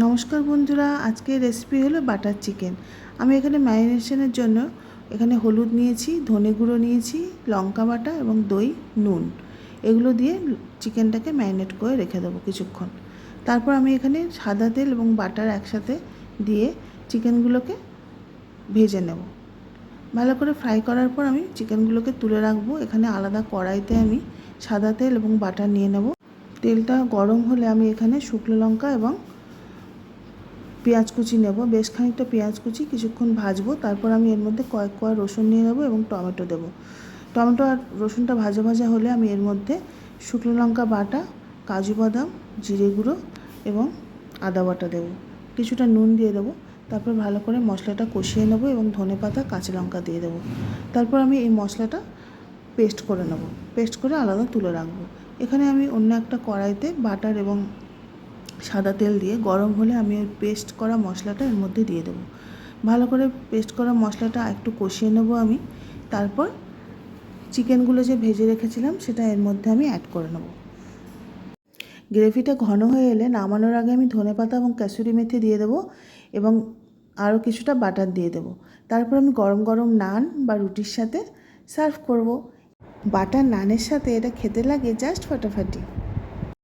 নমস্কার বন্ধুরা, আজকের রেসিপি হলো বাটার চিকেন। আমি এখানে ম্যারিনেশনের জন্য এখানে হলুদ নিয়েছি, ধনে গুঁড়ো নিয়েছি, লঙ্কা বাটা এবং দই, নুন, এগুলো দিয়ে চিকেনটাকে ম্যারিনেট করে রেখে দেবো কিছুক্ষণ। তারপর আমি এখানে সাদা তেল এবং বাটার একসাথে দিয়ে চিকেনগুলোকে ভেজে নেব। ভালো করে ফ্রাই করার পর আমি চিকেনগুলোকে তুলে রাখবো। এখানে আলাদা কড়াইতে আমি সাদা তেল এবং বাটার নিয়ে নেব। তেলটা গরম হলে আমি এখানে শুকনো লঙ্কা এবং পেঁয়াজ কুচি নেব, বেশ খানিকটা পেঁয়াজ কুচি কিছুক্ষণ ভাজবো। তারপর আমি এর মধ্যে কয়েক কোয়া রসুন নিয়ে নেব এবং টমেটো দেবো। টমেটো আর রসুনটা ভাজা ভাজা হলে আমি এর মধ্যে শুকনো লঙ্কা বাটা, কাজু বাদাম, জিরে গুঁড়ো এবং আদা বাটা দেবো, কিছুটা নুন দিয়ে দেবো। তারপর ভালো করে মশলাটা কষিয়ে নেব এবং ধনে পাতা, কাঁচা লঙ্কা দিয়ে দেবো। তারপর আমি এই মশলাটা পেস্ট করে নেব, পেস্ট করে আলাদা তুলে রাখবো। এখানে আমি অন্য একটা কড়াইতে বাটার এবং সাদা তেল দিয়ে গরম হলে আমি ওই পেস্ট করা মশলাটা এর মধ্যে দিয়ে দেবো। ভালো করে পেস্ট করা মশলাটা একটু কষিয়ে নেব আমি। তারপর চিকেনগুলো যে ভেজে রেখেছিলাম সেটা এর মধ্যে আমি অ্যাড করে নেব। গ্রেভিটা ঘন হয়ে এলে নামানোর আগে আমি ধনেপাতা এবং কাসুরি মেথি দিয়ে দেবো এবং আরও কিছুটা বাটার দিয়ে দেবো। তারপর আমি গরম গরম নান বা রুটির সাথে সার্ভ করব। বাটার নানের সাথে এটা খেতে লাগে জাস্ট ফাটাফাটি।